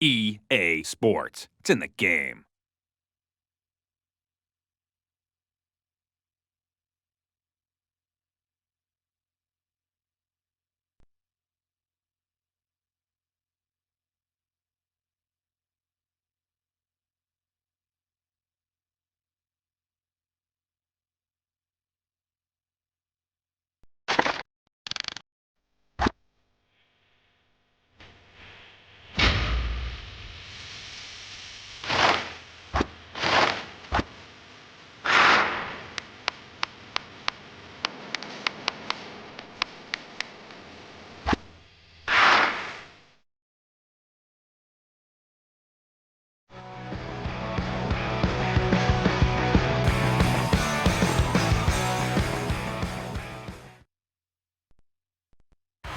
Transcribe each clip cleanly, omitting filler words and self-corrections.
EA Sports. It's in the game.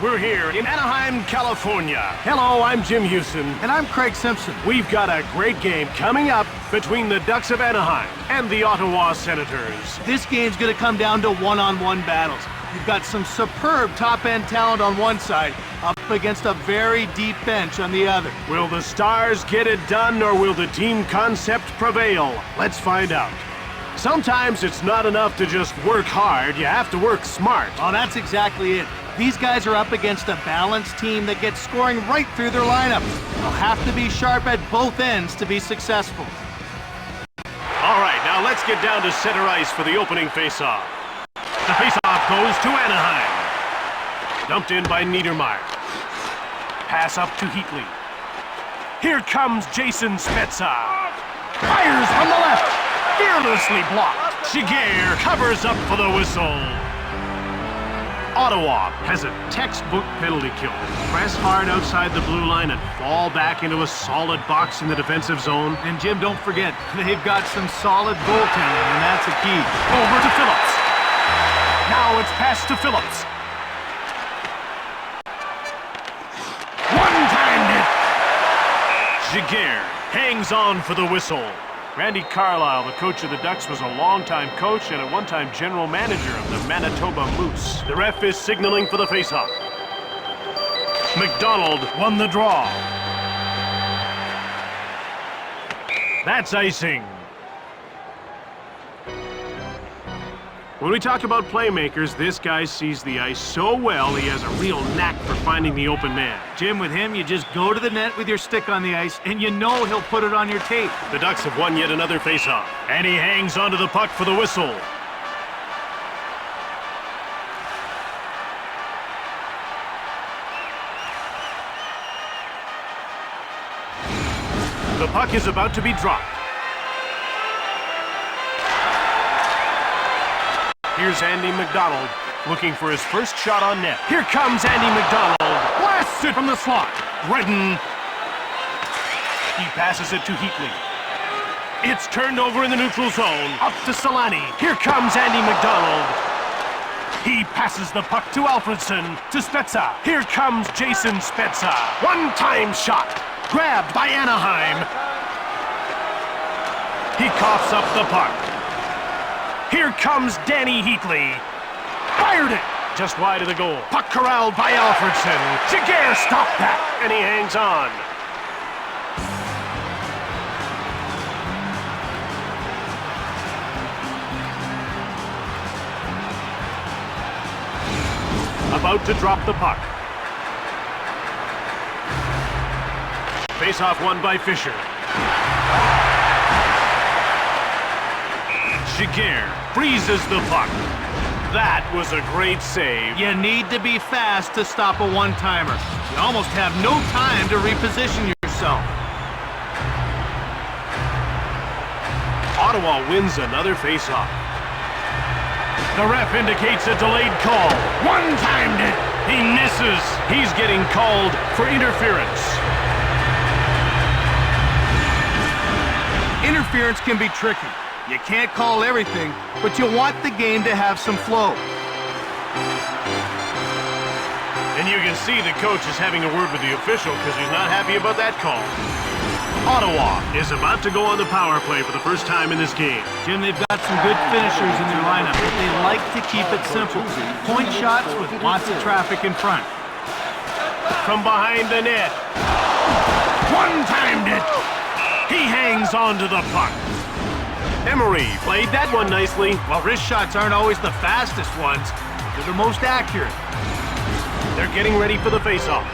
We're here in Anaheim, California. Hello, I'm Jim Houston. And I'm Craig Simpson. We've got a great game coming up between the Ducks of Anaheim and the Ottawa Senators. This game's going to come down to one-on-one battles. You've got some superb top-end talent on one side, up against a very deep bench on the other. Will the Stars get it done, or will the team concept prevail? Let's find out. Sometimes it's not enough to just work hard, you have to work smart. Well, that's exactly it. These guys are up against a balanced team that gets scoring right through their lineup. They'll have to be sharp at both ends to be successful. All right, now let's get down to center ice for the opening faceoff. The faceoff goes to Anaheim. Dumped in by Niedermeyer. Pass up to Heatley. Here comes Jason Spezza. Fires from the left. Fearlessly blocked. Giguère covers up for the whistle. Ottawa has a textbook penalty kill. Press hard outside the blue line and fall back into a solid box in the defensive zone. And Jim, don't forget, they've got some solid goaltending, and that's a key. Over to Phillips. Now it's passed to Phillips. One-timed it. Giguère hangs on for the whistle. Randy Carlyle, the coach of the Ducks, was a longtime coach and at one time general manager of the Manitoba Moose. The ref is signaling for the faceoff. McDonald won the draw. That's icing. When we talk about playmakers, this guy sees the ice so well, he has a real knack for finding the open man. Jim, with him, you just go to the net with your stick on the ice, and you know he'll put it on your tape. The Ducks have won yet another faceoff, and he hangs onto the puck for the whistle. The puck is about to be dropped. Here's Andy McDonald, looking for his first shot on net. Here comes Andy McDonald. Blasts it from the slot. Redden. He passes it to Heatley. It's turned over in the neutral zone. Up to Solani. Here comes Andy McDonald. He passes the puck to Alfredson. To Spezza. Here comes Jason Spezza. One-time shot. Grabbed by Anaheim. He coughs up the puck. Here comes Danny Heatley. Fired it! Just wide of the goal. Puck corralled by Alfredson. Giguère stopped that, and he hangs on. About to drop the puck. Face-off won by Fisher. Giguère freezes the puck. That was a great save. You need to be fast to stop a one-timer. You almost have no time to reposition yourself. Ottawa wins another faceoff. The ref indicates a delayed call. One-timed it. He misses. He's getting called for interference. Interference can be tricky. You can't call everything, but you want the game to have some flow. And you can see the coach is having a word with the official because he's not happy about that call. Ottawa is about to go on the power play for the first time in this game. Jim, they've got some good finishers in their lineup, but they like to keep it simple. Point shots with lots of traffic in front. From behind the net. One-timed it. He hangs on to the puck. Emery played that one nicely. Well, wrist shots aren't always the fastest ones, but they're the most accurate. They're getting ready for the faceoff.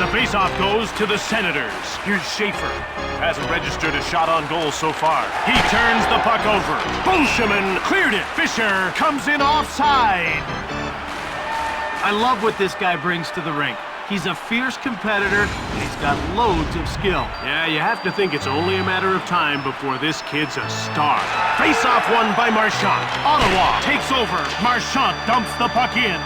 The faceoff goes to the Senators. Here's Schaefer. Hasn't registered a shot on goal so far. He turns the puck over. Bolsheman cleared it. Fisher comes in offside. I love what this guy brings to the rink. He's a fierce competitor, and he's got loads of skill. Yeah, you have to think it's only a matter of time before this kid's a star. Face-off won by Marchand. Ottawa takes over. Marchand dumps the puck in.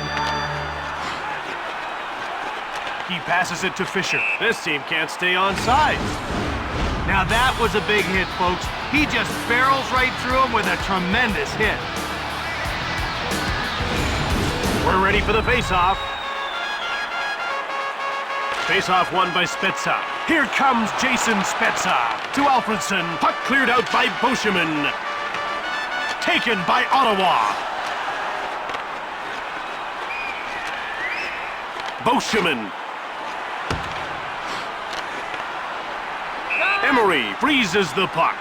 He passes it to Fisher. This team can't stay on sides. Now that was a big hit, folks. He just barrels right through him with a tremendous hit. We're ready for the face-off. Face-off won by Spezza. Here comes Jason Spezza to Alfredson. Puck cleared out by Bolsheman. Taken by Ottawa. Bolsheman. Emery freezes the puck.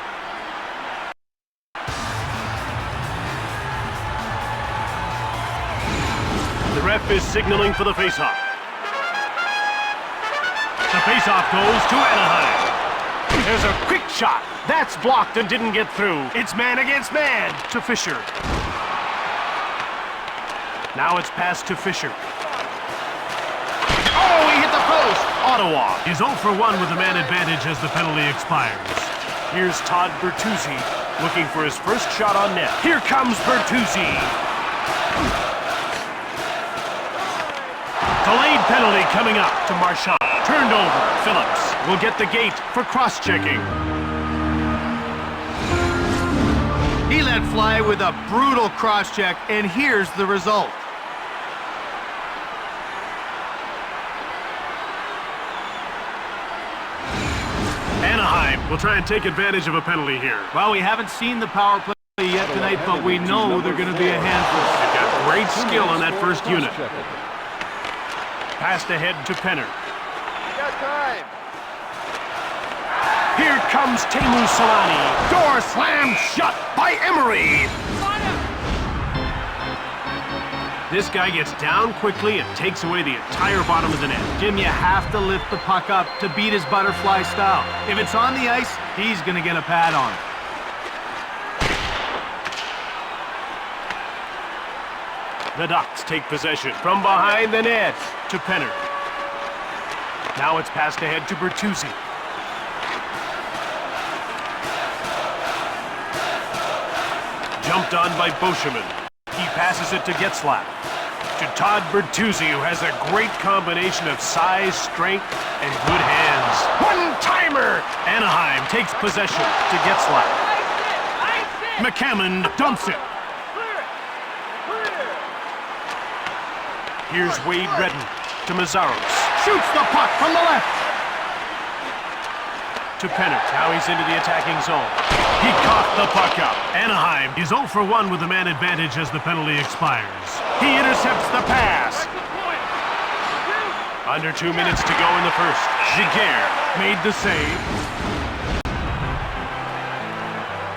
The ref is signaling for the faceoff. The faceoff goes to Anaheim. There's a quick shot. That's blocked and didn't get through. It's man against man to Fisher. Now it's passed to Fisher. Oh, he hit the post. Ottawa is 0 for 1 with the man advantage as the penalty expires. Here's Todd Bertuzzi looking for his first shot on net. Here comes Bertuzzi. Delayed penalty coming up to Marchand. Turned over. Phillips will get the gate for cross-checking. He let fly with a brutal cross-check, and here's the result. Anaheim will try and take advantage of a penalty here. Well, we haven't seen the power play yet tonight, but we know they're going to be a handful. They've got great skill in that first unit. Passed ahead to Penner. Here comes Teemu Selanne. Door slammed shut by Emery. This guy gets down quickly and takes away the entire bottom of the net. Jim, you have to lift the puck up to beat his butterfly style. If it's on the ice, he's going to get a pad on it. The Ducks take possession from behind the net to Penner. Now it's passed ahead to Bertuzzi. Jumped on by Bolsheman. He passes it to Getzlaf. To Todd Bertuzzi, who has a great combination of size, strength, and good hands. One-timer! Anaheim takes possession to Getzlaf. McCammon dumps it. Here's Wade Redden to Mazzaros. Shoots the puck from the left. To Penner. Now he's into the attacking zone. He coughed the puck up. Anaheim is 0 for 1 with the man advantage as the penalty expires. He intercepts the pass. Under 2 minutes to go in the first. Giguère made the save.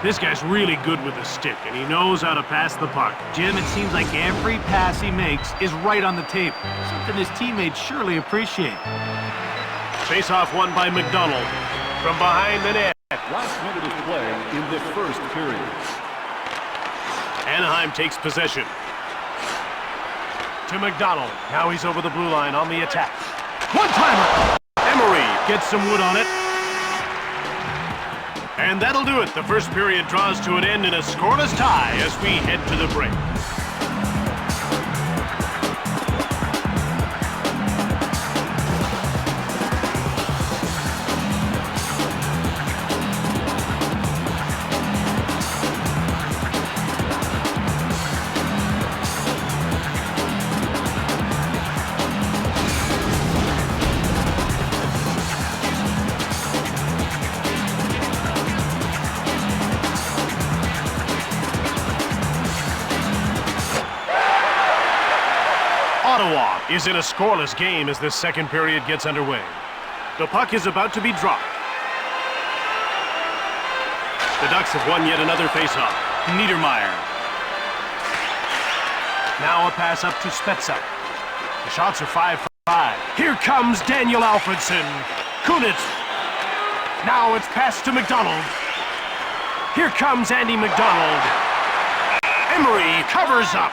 This guy's really good with the stick, and he knows how to pass the puck. Jim, it seems like every pass he makes is right on the tape. Something his teammates surely appreciate. Face-off won by McDonald. From behind the net. Last minute of play in the first period. Anaheim takes possession. To McDonald. Now he's over the blue line on the attack. One-timer! Emery gets some wood on it. And that'll do it. The first period draws to an end in a scoreless tie as we head to the break. Ottawa is in a scoreless game as this second period gets underway. The puck is about to be dropped. The Ducks have won yet another faceoff. Niedermeyer. Now a pass up to Spezza. The shots are 5 for 5. Here comes Daniel Alfredsson. Kunitz. Now it's passed to McDonald. Here comes Andy McDonald. Emery covers up.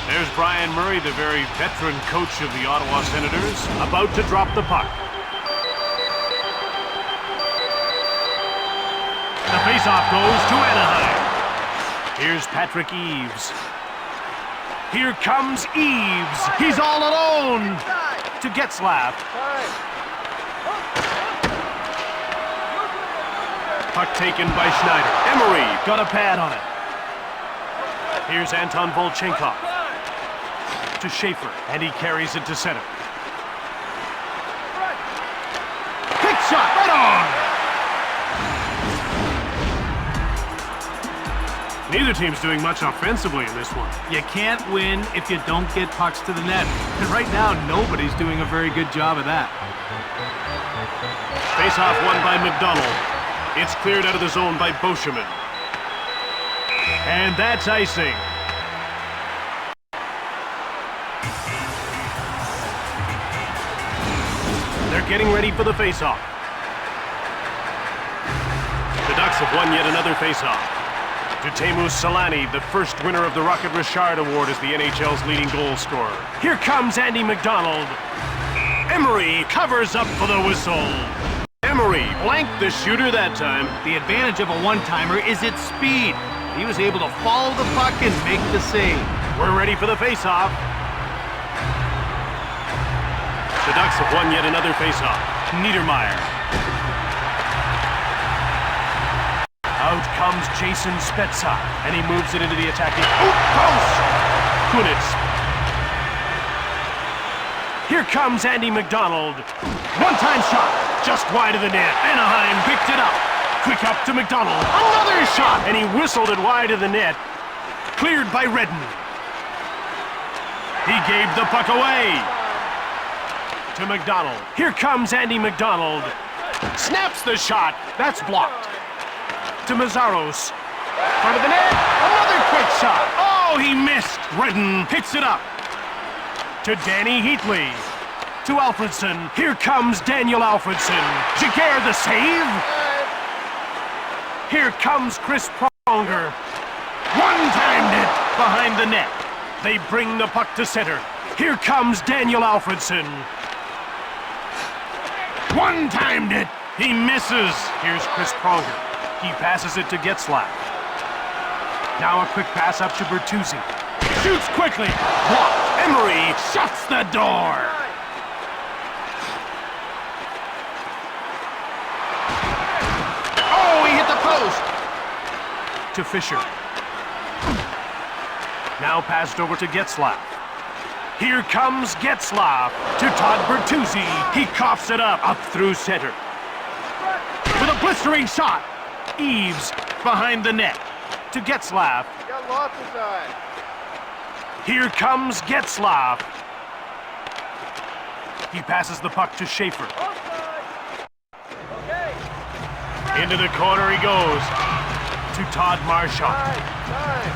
There's Brian Murray, the very veteran coach of the Ottawa Senators, about to drop the puck. The faceoff goes to Anaheim. Here's Patrick Eaves. Here comes Eaves. He's all alone. To Getzlaf. Puck taken by Schneider. Emery got a pad on it. Here's Anton Volchenkov. To Schaefer, and he carries it to center. Quick shot, right on! Neither team's doing much offensively in this one. You can't win if you don't get pucks to the net. And right now, nobody's doing a very good job of that. Face-off won by McDonald. It's cleared out of the zone by Boscheman. And that's icing. They're getting ready for the face-off. The Ducks have won yet another face-off. To Teemu Selanne, the first winner of the Rocket Richard Award as the NHL's leading goal scorer. Here comes Andy McDonald. Emery covers up for the whistle. Emery blanked the shooter that time. The advantage of a one-timer is its speed. He was able to follow the puck and make the save. We're ready for the face-off. The Ducks have won yet another face-off. Niedermeyer. Out comes Jason Spezza, and he moves it into the attacking post. Kunitz. Here comes Andy McDonald. One-time shot, just wide of the net. Anaheim picked it up. Quick up to McDonald. Another shot, and he whistled it wide of the net. Cleared by Redden. He gave the puck away. To McDonald. Here comes Andy McDonald. Snaps the shot. That's blocked. To Mazzaros. Front of the net. Another quick shot. Oh, he missed. Redden picks it up. To Danny Heatley. To Alfredsson. Here comes Daniel Alfredsson. Giguère the save. Here comes Chris Pronger. One-timed it behind the net. They bring the puck to center. Here comes Daniel Alfredsson. One-timed it. He misses. Here's Chris Pronger. He passes it to Getzlaf. Now a quick pass up to Bertuzzi. Shoots quickly. Blocked. Emery shuts the door. Oh, he hit the post. To Fisher. Now passed over to Getzlaf. Here comes Getzlaf to Todd Bertuzzi. He coughs it up through center. With a blistering shot. Eaves behind the net to Getzlaf. Got lots of time. Here comes Getzlaf. He passes the puck to Schaefer. Okay. Into the corner he goes to Todd Marchand. Time.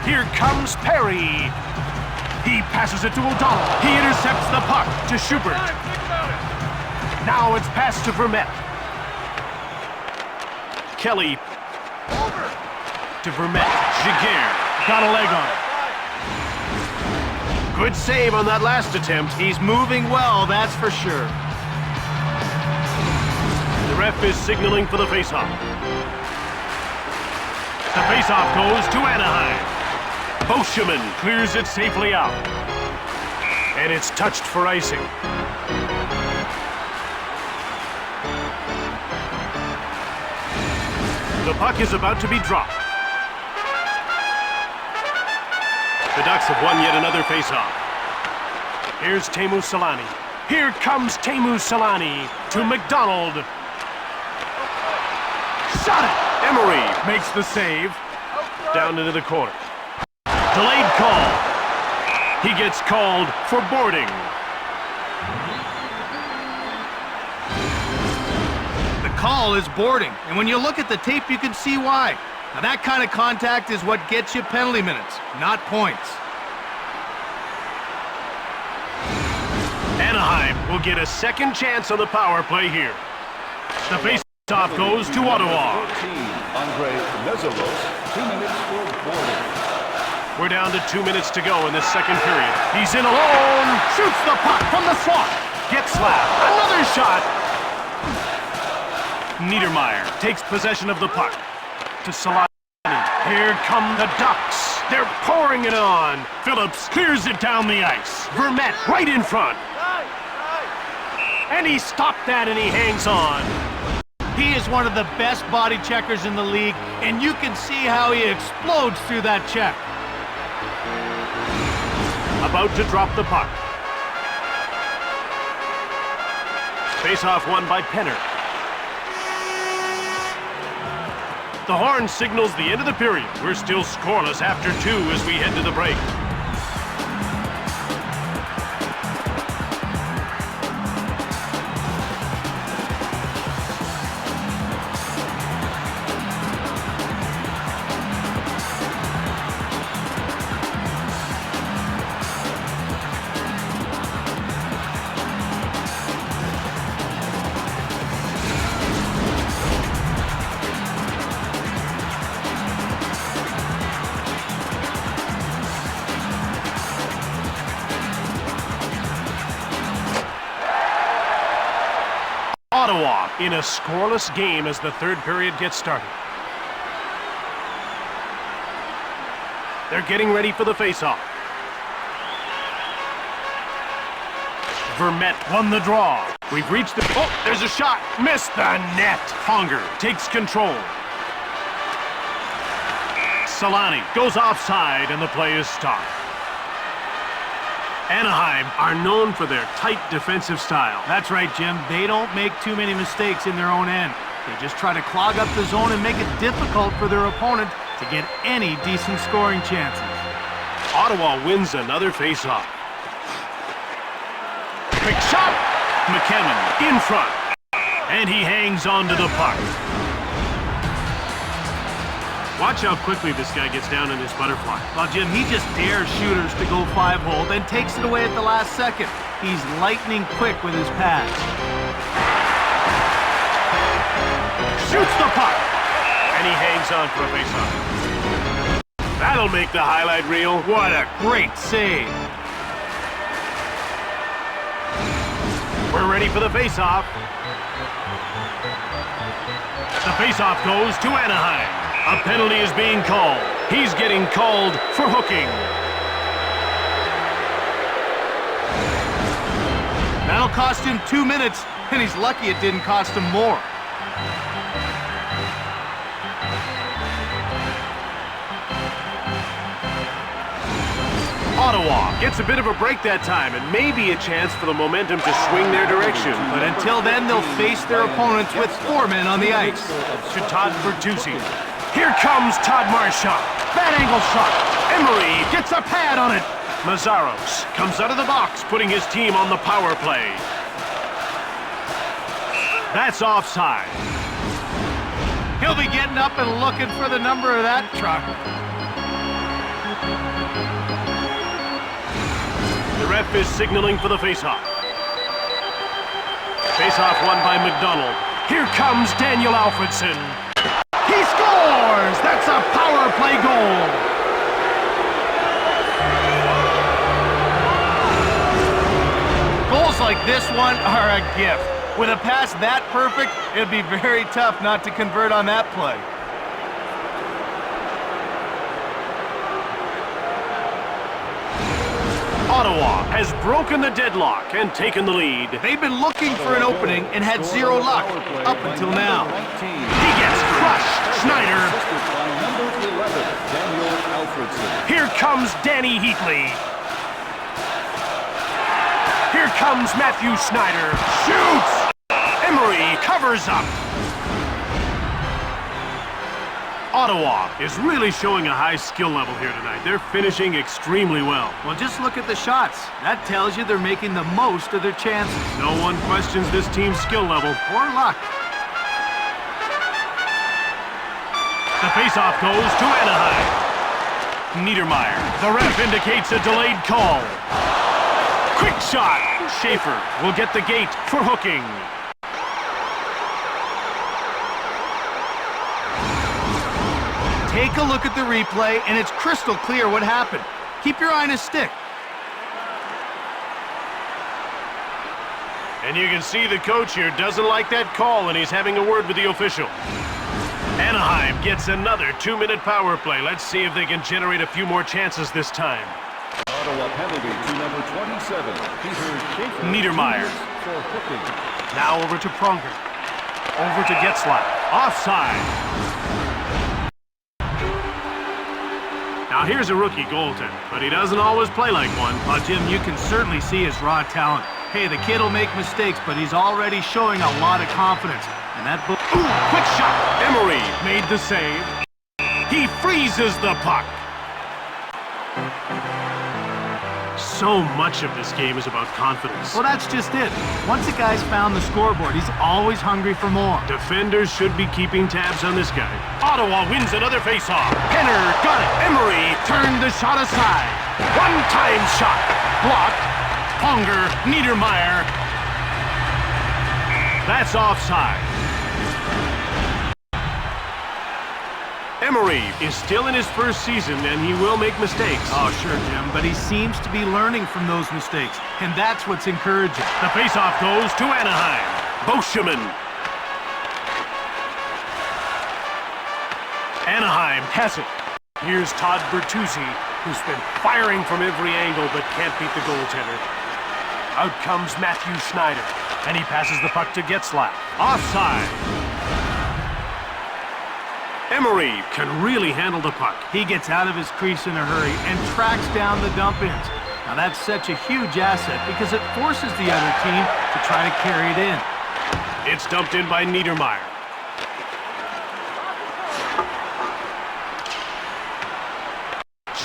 Here comes Perry. He passes it to O'Donnell. He intercepts the puck to Schubert. Think about it. Now it's passed to Vermette. Kelly. Over. To Vermette. Giguère got a leg on it. Good save on that last attempt. He's moving well, that's for sure. The ref is signaling for the faceoff. The faceoff goes to Anaheim. Boscheman clears it safely out. And it's touched for icing. The puck is about to be dropped. The Ducks have won yet another faceoff. Here's Teemu Selanne. Here comes Teemu Selanne to McDonald. Shot it! Emery makes the save. Down into the corner. Delayed call. He gets called for boarding. The call is boarding, and when you look at the tape, you can see why. Now, that kind of contact is what gets you penalty minutes, not points. Anaheim will get a second chance on the power play here. The face-off goes to Ottawa. 14, Andre Meseros, 2 minutes for boarding. We're down to 2 minutes to go in this second period. He's in alone. Shoots the puck from the slot. Gets slapped. Another shot. Niedermeyer takes possession of the puck. To Solani. Here come the Ducks. They're pouring it on. Phillips clears it down the ice. Vermette right in front. And he stopped that and he hangs on. He is one of the best body checkers in the league, and you can see how he explodes through that check. About to drop the puck. Face-off won by Penner. The horn signals the end of the period. We're still scoreless after 2 as we head to the break. Ottawa in a scoreless game as the third period gets started. They're getting ready for the face-off. Vermette won the draw. We've reached the... Oh, there's a shot. Missed the net. Honger takes control. Solani goes offside and the play is stopped. Anaheim are known for their tight defensive style. That's right, Jim. They don't make too many mistakes in their own end. They just try to clog up the zone and make it difficult for their opponent to get any decent scoring chances. Ottawa wins another face-off. Quick shot! McKinnon in front. And he hangs on to the puck. Watch how quickly this guy gets down in his butterfly. Well, Jim, he just dares shooters to go 5-hole, then takes it away at the last second. He's lightning quick with his pass. Shoots the puck. And he hangs on for a faceoff. That'll make the highlight reel. What a great save. We're ready for the faceoff. The faceoff goes to Anaheim. A penalty is being called. He's getting called for hooking. That'll cost him 2 minutes, and he's lucky it didn't cost him more. Ottawa gets a bit of a break that time and maybe a chance for the momentum to swing their direction. But until then, they'll face their opponents with 4 men on the ice. To Todd Bertuzzi. Here comes Todd Marchand. Bad angle shot. Emery gets a pad on it. Mazzaros comes out of the box, putting his team on the power play. That's offside. He'll be getting up and looking for the number of that truck. The ref is signaling for the faceoff. Faceoff won by McDonald. Here comes Daniel Alfredson. He scores! That's a power play goal. Goals like this one are a gift. With a pass that perfect, it'd be very tough not to convert on that play. Ottawa has broken the deadlock and taken the lead. They've been looking for an opening and had zero luck up until now. He gets crushed. Schneider. Assisted by number 11, Daniel Alfredson. Here comes Danny Heatley. Here comes Matthew Schneider. Shoots! Emery covers up. Ottawa is really showing a high skill level here tonight. They're finishing extremely well. Well, just look at the shots. That tells you they're making the most of their chances. No one questions this team's skill level. Or luck. The faceoff goes to Anaheim. Niedermeyer. The ref indicates a delayed call. Quick shot. Schaefer will get the gate for hooking. Take a look at the replay, and it's crystal clear what happened. Keep your eye on his stick. And you can see the coach here doesn't like that call, and he's having a word with the official. Anaheim gets another 2-minute power play. Let's see if they can generate a few more chances this time. Ottawa penalty to number 27, Peter Schaefer. Niedermeyer. For hooking. Now over to Pronger. Over to Getzlaf. Offside. Now here's a rookie goaltender, but he doesn't always play like one. Jim, you can certainly see his raw talent. Hey, the kid will make mistakes, but he's already showing a lot of confidence. And that quick shot. Emery made the save. He freezes the puck. So much of this game is about confidence. Well, that's just it. Once a guy's found the scoreboard, he's always hungry for more. Defenders should be keeping tabs on this guy. Ottawa wins another faceoff. Penner got it. Emery turned the shot aside. One-time shot. Blocked. Pronger, Niedermeyer. That's offside. Emery is still in his first season, and he will make mistakes. Oh, sure, Jim, but he seems to be learning from those mistakes, and that's what's encouraging. The faceoff goes to Anaheim. Boscheman. Anaheim has it. Here's Todd Bertuzzi, who's been firing from every angle but can't beat the goaltender. Out comes Matthew Schneider, and he passes the puck to Getzlaf. Offside. Emery can really handle the puck. He gets out of his crease in a hurry and tracks down the dump-ins. Now that's such a huge asset because it forces the other team to try to carry it in. It's dumped in by Niedermeyer.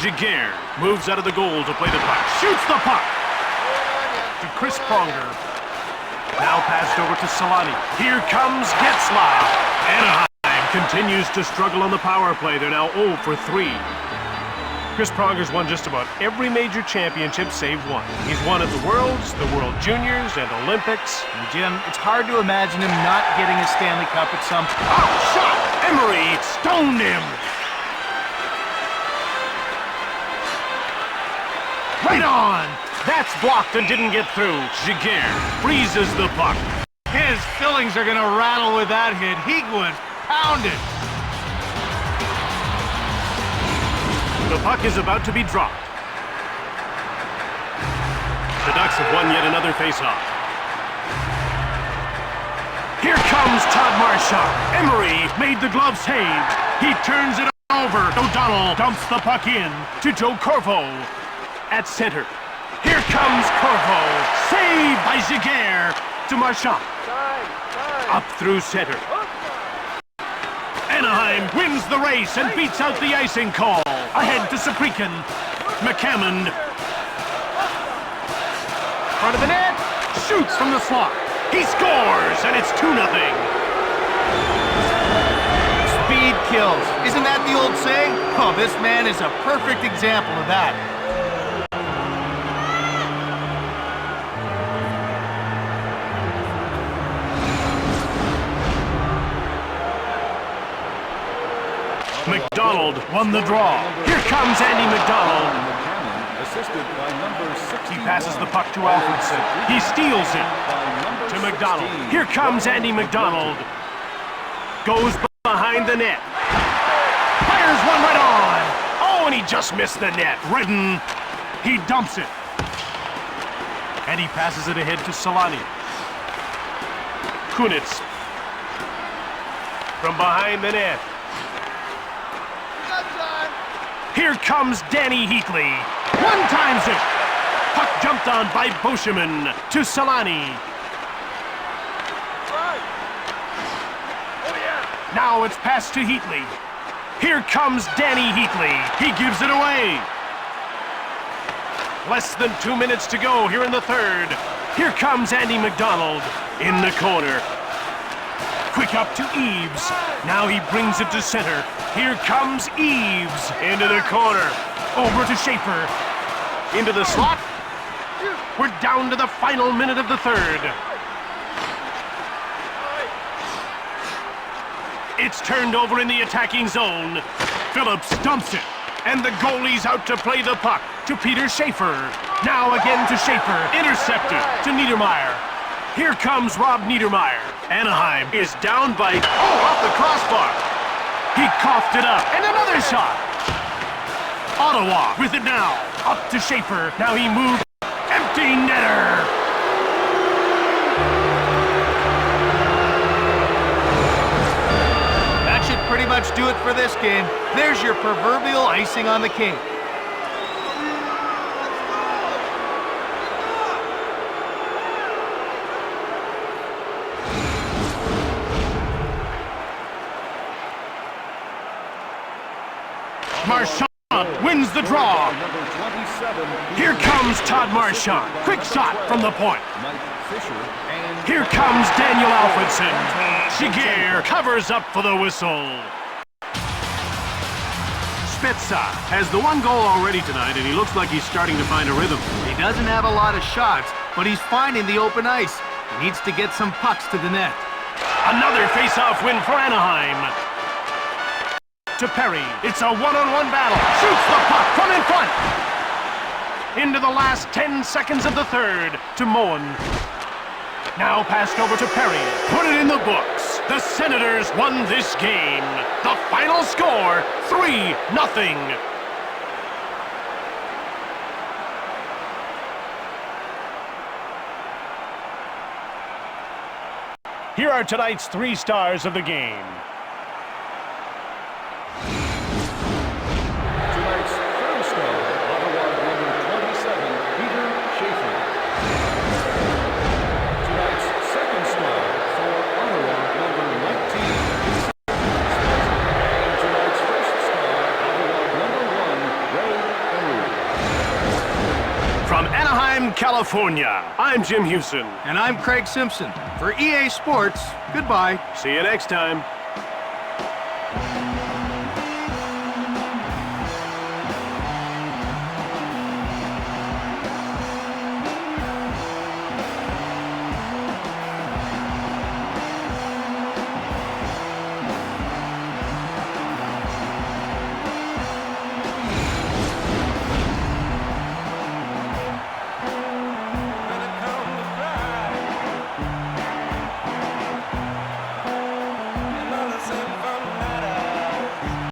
Giguère moves out of the goal to play the puck. Shoots the puck! To Chris Pronger. Now passed over to Solani. Here comes Getzlaf. Anaheim continues to struggle on the power play. They're now 0 for 3. Chris Pronger's won just about every major championship save one. He's won at the Worlds, the World Juniors, and Olympics. And Jim, it's hard to imagine him not getting a Stanley Cup at some point. Oh, shot! Emery stoned him. Right on! That's blocked and didn't get through. Giguère freezes the puck. His fillings are going to rattle with that hit. He would pound it. The puck is about to be dropped. The Ducks have won yet another faceoff. Here comes Todd Marchand. Emery made the glove save. He turns it over. O'Donnell dumps the puck in to Joe Corvo at center. Here comes Corvo. Saved by Giguère to Marchand. Up through center. Anaheim wins the race and beats out the icing call. Ahead to Saprikin. McCammond. Front of the net. Shoots from the slot. He scores, and it's 2-0. Speed kills. Isn't that the old saying? Oh, this man is a perfect example of that. McDonald won the draw. Here comes Andy McDonald. Assisted by number 61. He passes the puck to Alfredson. He steals it to McDonald. Here comes Andy McDonald. Goes behind the net. Fires one right on. Oh, and he just missed the net. Redden. He dumps it. And he passes it ahead to Solani. Kunitz. From behind the net. Here comes Danny Heatley. One times it. Puck jumped on by Boscheman to Solani. Now it's passed to Heatley. Here comes Danny Heatley. He gives it away. Less than 2 minutes to go here in the third. Here comes Andy McDonald in the corner. Quick up to Eves. Now he brings it to center. Here comes Eves into the corner. Over to Schaefer. Into the slot. We're down to the final minute of the third. It's turned over in the attacking zone. Phillips dumps it. And the goalie's out to play the puck to Peter Schaefer. Now again to Schaefer. Intercepted to Niedermeyer. Here comes Rob Niedermeyer. Anaheim is down by... Oh, off the crossbar. He coughed it up. And another shot. Ottawa with it now. Up to Schaefer. Now he moves. Empty netter. That should pretty much do it for this game. There's your proverbial icing on the cake. Marchand wins the draw. Here comes Todd Marchand. Quick shot from the point. Here comes Daniel Alfredson. Shigear covers up for the whistle. Spezza has the one goal already tonight, and he looks like he's starting to find a rhythm. He doesn't have a lot of shots, but he's finding the open ice. He needs to get some pucks to the net. Another face-off win for Anaheim. To Perry. It's a one-on-one battle. Shoots the puck from in front. Into the last 10 seconds of the third to Moen. Now passed over to Perry. Put it in the books. The Senators won this game. The final score, 3-0. Here are tonight's 3 stars of the game. Tonight's third star, Ottawa number 27, Peter Schaefer. Tonight's second star for Ottawa number 19, and tonight's first star, Ottawa number 1, Ray Emery. From Anaheim, California, I'm Jim Hewson. And I'm Craig Simpson. For EA Sports, goodbye. See you next time.